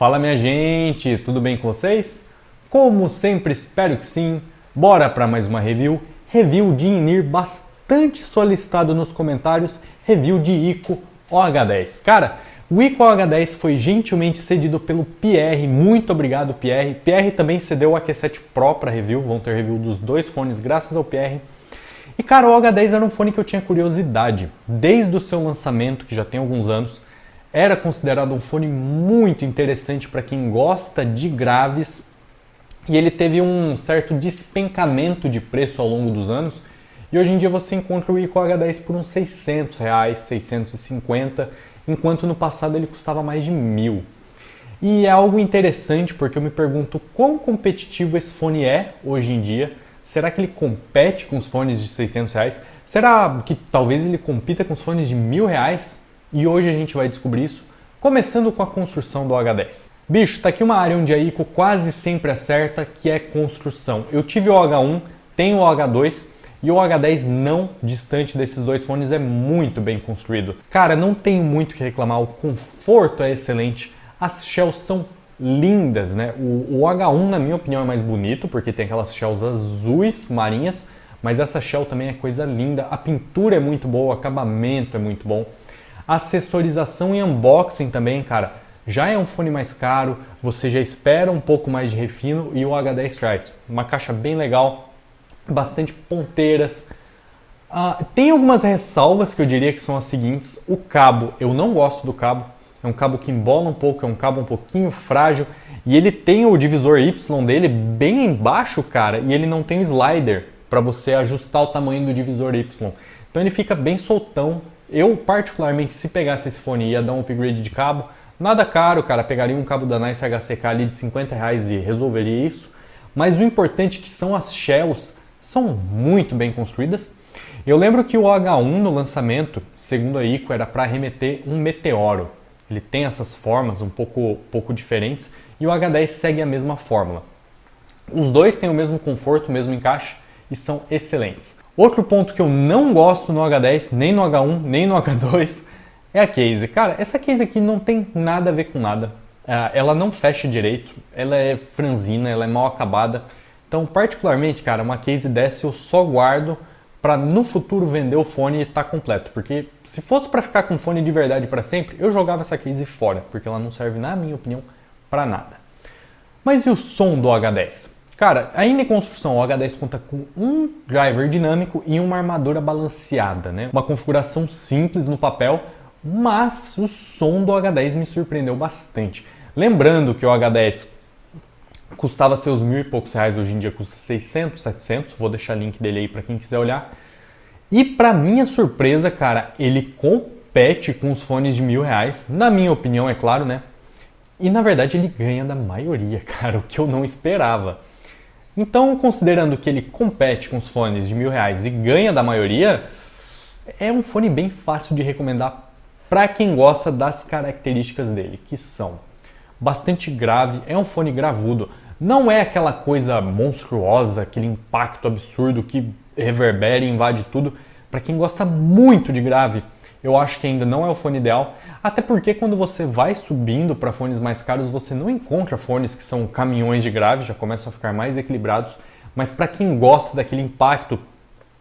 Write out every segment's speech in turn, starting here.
Fala minha gente, tudo bem com vocês? Como sempre, espero que sim. Bora para mais uma review. Review de in-ear bastante solicitado nos comentários. Review de ICO OH10. Cara, o ICO OH10 foi gentilmente cedido pelo Pierre. Muito obrigado, Pierre. Pierre também cedeu o AQ7 Pro para review. Vão ter review dos dois fones graças ao Pierre. E cara, o OH10 era um fone que eu tinha curiosidade. Desde o seu lançamento, que já tem alguns anos, era considerado um fone muito interessante para quem gosta de graves. E ele teve um certo despencamento de preço ao longo dos anos. E hoje em dia você encontra o ICO OH10 por uns R$600, 650, enquanto no passado ele custava mais de 1.000. E é algo interessante porque eu me pergunto quão competitivo esse fone é hoje em dia. Será que ele compete com os fones de R$600? Será que talvez ele compita com os fones de R$1.000? E hoje a gente vai descobrir isso, começando com a construção do OH10. Bicho, tá aqui uma área onde a ICO quase sempre acerta, que é construção. Eu tive o OH1, tenho o OH2 e o OH10 não distante desses dois fones é muito bem construído. Cara, não tenho muito o que reclamar, o conforto é excelente, as shells são lindas, né? O OH1, na minha opinião, é mais bonito, porque tem aquelas shells azuis marinhas, mas essa shell também é coisa linda, a pintura é muito boa, o acabamento é muito bom. Acessorização e unboxing também, cara, já é um fone mais caro, você já espera um pouco mais de refino e o OH10 traz uma caixa bem legal, bastante ponteiras. Tem algumas ressalvas que eu diria que são as seguintes. O cabo, eu não gosto do cabo, é um cabo que embola um pouco, é um cabo um pouquinho frágil e ele tem o divisor Y dele bem embaixo, cara, e ele não tem o slider para você ajustar o tamanho do divisor Y. Então ele fica bem soltão. Eu, particularmente, se pegasse esse fone ia dar um upgrade de cabo, nada caro, cara, pegaria um cabo da Nice HCK ali de R$50 e resolveria isso. Mas o importante é que são as shells, são muito bem construídas. Eu lembro que o OH1 no lançamento, segundo a ICO, era para remeter um meteoro. Ele tem essas formas um pouco diferentes e o OH10 segue a mesma fórmula. Os dois têm o mesmo conforto, o mesmo encaixe e são excelentes. Outro ponto que eu não gosto no OH10, nem no OH1, nem no OH2, é a case. Cara, essa case aqui não tem nada a ver com nada. Ela não fecha direito, ela é franzina, ela é mal acabada. Então, particularmente, cara, uma case dessa eu só guardo para no futuro vender o fone e estar completo. Porque se fosse para ficar com fone de verdade para sempre, eu jogava essa case fora, porque ela não serve, na minha opinião, para nada. Mas e o som do OH10? Cara, ainda em construção, o OH10 conta com um driver dinâmico e uma armadura balanceada, né? Uma configuração simples no papel, mas o som do OH10 me surpreendeu bastante. Lembrando que o OH10 custava seus R$1.000 e poucos, hoje em dia custa 600, 700, vou deixar o link dele aí para quem quiser olhar. E para minha surpresa, cara, ele compete com os fones de R$1.000, na minha opinião, é claro, né? E na verdade ele ganha da maioria, cara, o que eu não esperava. Então, considerando que ele compete com os fones de R$1.000 e ganha da maioria, é um fone bem fácil de recomendar para quem gosta das características dele, que são bastante grave, é um fone gravudo, não é aquela coisa monstruosa, aquele impacto absurdo que reverbera e invade tudo. Para quem gosta muito de grave, eu acho que ainda não é o fone ideal, até porque quando você vai subindo para fones mais caros, você não encontra fones que são caminhões de grave, já começam a ficar mais equilibrados, mas para quem gosta daquele impacto,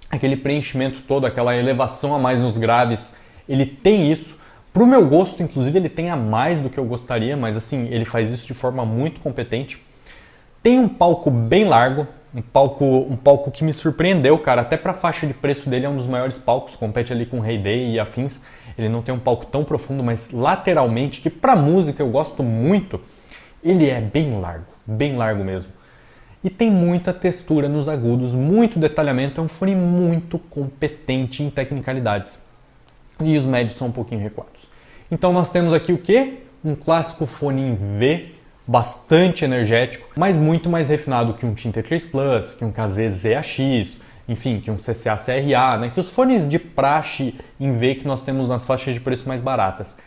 aquele preenchimento todo, aquela elevação a mais nos graves, ele tem isso. Pro meu gosto, inclusive, ele tem a mais do que eu gostaria, mas assim, ele faz isso de forma muito competente. Tem um palco bem largo, um palco que me surpreendeu, cara, até para a faixa de preço dele é um dos maiores palcos, compete ali com o Heyday e afins. Ele não tem um palco tão profundo, mas lateralmente, que para música eu gosto muito, ele é bem largo mesmo. E tem muita textura nos agudos, muito detalhamento, é um fone muito competente em tecnicalidades. E os médios são um pouquinho recuados. Então nós temos aqui o quê? Um clássico fone em V, bastante energético, mas muito mais refinado que um Tinter 3 Plus, que um KZ-ZAX, enfim, que um CCA-CRA, né? Que os fones de praxe em V que nós temos nas faixas de preço mais baratas.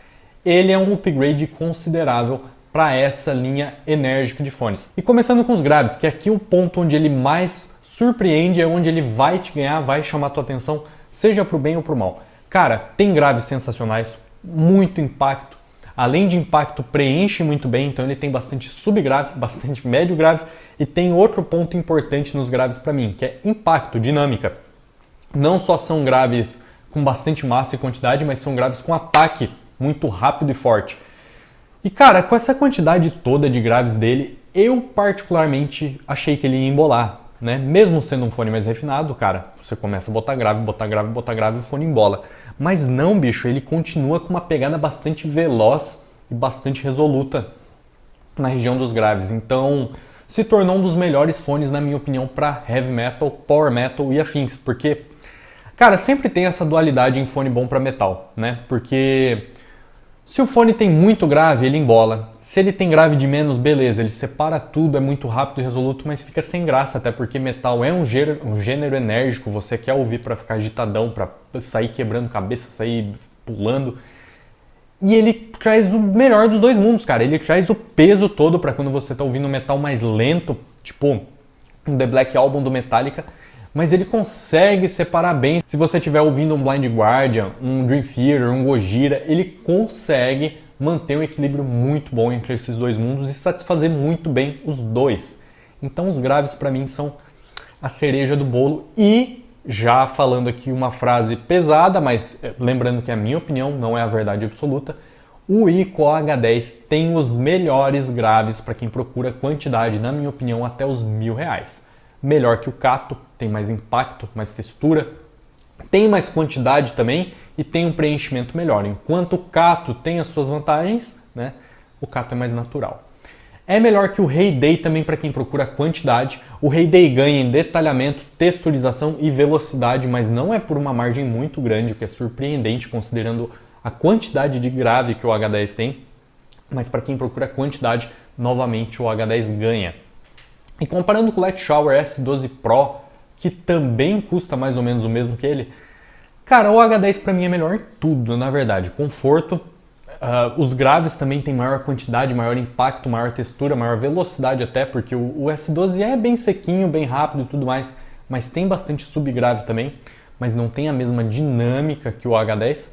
Ele é um upgrade considerável para essa linha enérgica de fones. E começando com os graves, que aqui é o ponto onde ele mais surpreende, é onde ele vai te ganhar, vai chamar a tua atenção, seja para o bem ou para o mal. Cara, tem graves sensacionais, muito impacto, Além de impacto, preenche muito bem, então ele tem bastante subgrave, bastante médio grave, e tem outro ponto importante nos graves para mim, que é impacto, dinâmica. Não só são graves com bastante massa e quantidade, mas são graves com ataque muito rápido e forte. E cara, com essa quantidade toda de graves dele, eu particularmente achei que ele ia embolar, né? Mesmo sendo um fone mais refinado, cara, você começa a botar grave, botar grave, botar grave e o fone embola. Mas não, bicho, ele continua com uma pegada bastante veloz e bastante resoluta na região dos graves. Então, se tornou um dos melhores fones, na minha opinião, para heavy metal, power metal e afins. Porque, cara, sempre tem essa dualidade em fone bom para metal, né? Porque se o fone tem muito grave, ele embola. Se ele tem grave de menos, beleza, ele separa tudo, é muito rápido e resoluto, mas fica sem graça, até porque metal é um gênero enérgico, você quer ouvir para ficar agitadão, para sair quebrando cabeça, sair pulando. E ele traz o melhor dos dois mundos, cara. Ele traz o peso todo para quando você tá ouvindo um metal mais lento, tipo um The Black Album do Metallica, mas ele consegue separar bem. Se você estiver ouvindo um Blind Guardian, um Dream Theater, um Gojira, ele consegue manter um equilíbrio muito bom entre esses dois mundos e satisfazer muito bem os dois. Então os graves para mim são a cereja do bolo. E já falando aqui uma frase pesada, mas lembrando que é a minha opinião, não é a verdade absoluta, o ICO H10 tem os melhores graves para quem procura quantidade, na minha opinião, até os R$1.000. Melhor que o Kato, tem mais impacto, mais textura, tem mais quantidade também e tem um preenchimento melhor. Enquanto o Kato tem as suas vantagens, né, o Kato é mais natural. É melhor que o Heyday também para quem procura quantidade. O Heyday ganha em detalhamento, texturização e velocidade, mas não é por uma margem muito grande, o que é surpreendente considerando a quantidade de grave que o H10 tem. Mas para quem procura quantidade, novamente o H10 ganha. E comparando com o Light Shower S12 Pro, que também custa mais ou menos o mesmo que ele, cara, o H10 para mim é melhor em tudo, na verdade. Conforto, os graves também tem maior quantidade, maior impacto, maior textura, maior velocidade até, porque o S12 é bem sequinho, bem rápido e tudo mais, mas tem bastante subgrave também, mas não tem a mesma dinâmica que o H10.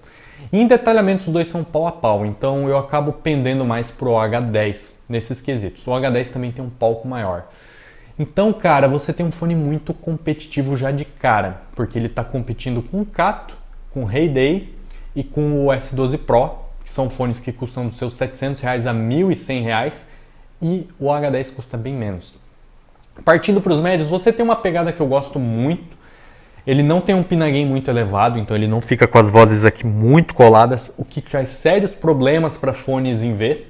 E em detalhamento os dois são pau a pau, então eu acabo pendendo mais pro H10 nesses quesitos. O H10 também tem um palco maior. Então, cara, você tem um fone muito competitivo já de cara, porque ele está competindo com o Kato, com o Heyday e com o S12 Pro, que são fones que custam dos seus R$700 a R$1.100, e o H10 custa bem menos. Partindo para os médios, você tem uma pegada que eu gosto muito. Ele não tem um pinagain muito elevado, então ele não fica com as vozes aqui muito coladas, o que traz sérios problemas para fones em V.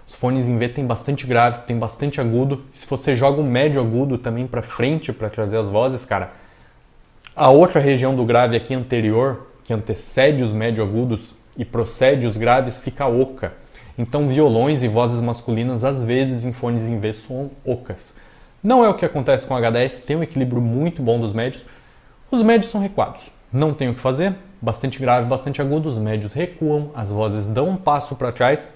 Os fones em V tem bastante grave, tem bastante agudo. Se você joga um médio agudo também para frente para trazer as vozes, cara, a outra região do grave aqui anterior, que antecede os médio agudos e procede os graves, fica oca. Então violões e vozes masculinas às vezes em fones em V são ocas. Não é o que acontece com o H10, tem um equilíbrio muito bom dos médios. Os médios são recuados, não tem o que fazer, bastante grave, bastante agudo, os médios recuam, as vozes dão um passo para trás,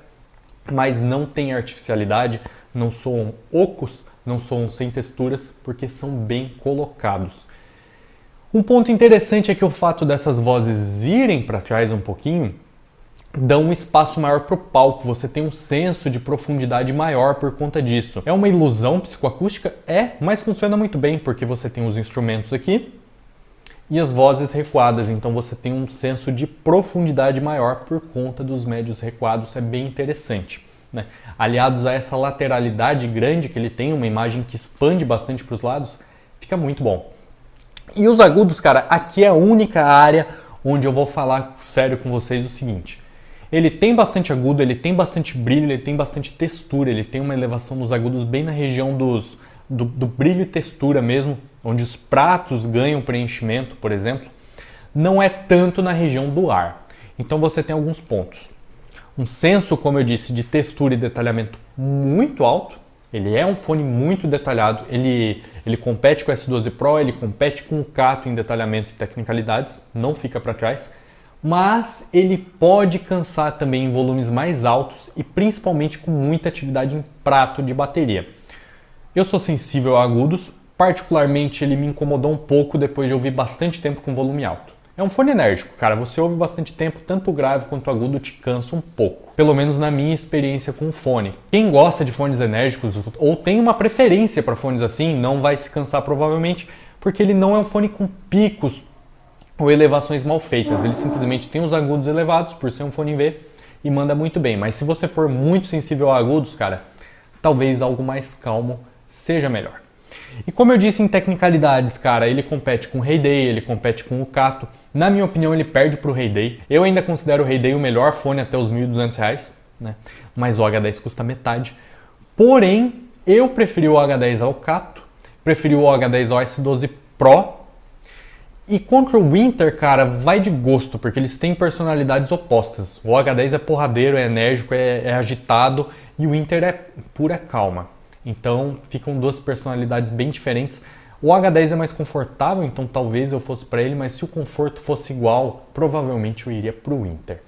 mas não tem artificialidade, não soam ocos, não soam sem texturas, porque são bem colocados. Um ponto interessante é que o fato dessas vozes irem para trás um pouquinho, dão um espaço maior para o palco, você tem um senso de profundidade maior por conta disso. É uma ilusão psicoacústica? É, mas funciona muito bem, porque você tem os instrumentos aqui, e as vozes recuadas, então você tem um senso de profundidade maior por conta dos médios recuados, é bem interessante, né? Aliados a essa lateralidade grande que ele tem, uma imagem que expande bastante para os lados, fica muito bom. E os agudos, cara, aqui é a única área onde eu vou falar sério com vocês o seguinte: ele tem bastante agudo, ele tem bastante brilho, ele tem bastante textura, ele tem uma elevação nos agudos bem na região do brilho e textura mesmo, onde os pratos ganham preenchimento, por exemplo, não é tanto na região do ar. Então você tem alguns pontos. Um senso, como eu disse, de textura e detalhamento muito alto. Ele é um fone muito detalhado, ele compete com o S12 Pro, ele compete com o Kato em detalhamento e tecnicalidades, não fica para trás, mas ele pode cansar também em volumes mais altos e principalmente com muita atividade em prato de bateria. Eu sou sensível a agudos, particularmente ele me incomodou um pouco depois de ouvir bastante tempo com volume alto. É um fone enérgico, cara. Você ouve bastante tempo, tanto o grave quanto o agudo te cansa um pouco. Pelo menos na minha experiência com o fone. Quem gosta de fones enérgicos ou tem uma preferência para fones assim, não vai se cansar provavelmente, porque ele não é um fone com picos ou elevações mal feitas. Ele simplesmente tem os agudos elevados, por ser um fone V, e manda muito bem. Mas se você for muito sensível a agudos, cara, talvez algo mais calmo seja melhor. E como eu disse em tecnicalidades, cara, ele compete com o Heyday, ele compete com o Kato. Na minha opinião, ele perde para o Heyday. Eu ainda considero o Heyday o melhor fone até os R$ 1.200, né? Mas o H10 custa metade. Porém, eu preferi o H10 ao Kato, preferi o H10 ao S12 Pro. E contra o Winter, cara, vai de gosto, porque eles têm personalidades opostas. O H10 é porradeiro, é enérgico, é agitado, e o Winter é pura calma. Então ficam duas personalidades bem diferentes. O H10 é mais confortável, então talvez eu fosse para ele, mas se o conforto fosse igual, provavelmente eu iria para o Winter.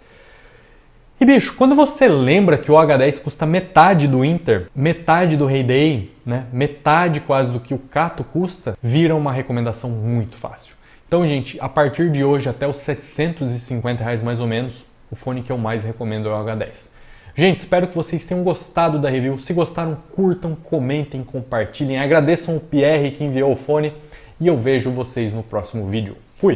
E bicho, quando você lembra que o H10 custa metade do Winter, metade do Heyday, né, metade quase do que o Kato custa, vira uma recomendação muito fácil. Então, gente, a partir de hoje até os R$750 mais ou menos, o fone que eu mais recomendo é o H10. Gente, espero que vocês tenham gostado da review. Se gostaram, curtam, comentem, compartilhem. Agradeçam o Pierre que enviou o fone e eu vejo vocês no próximo vídeo. Fui!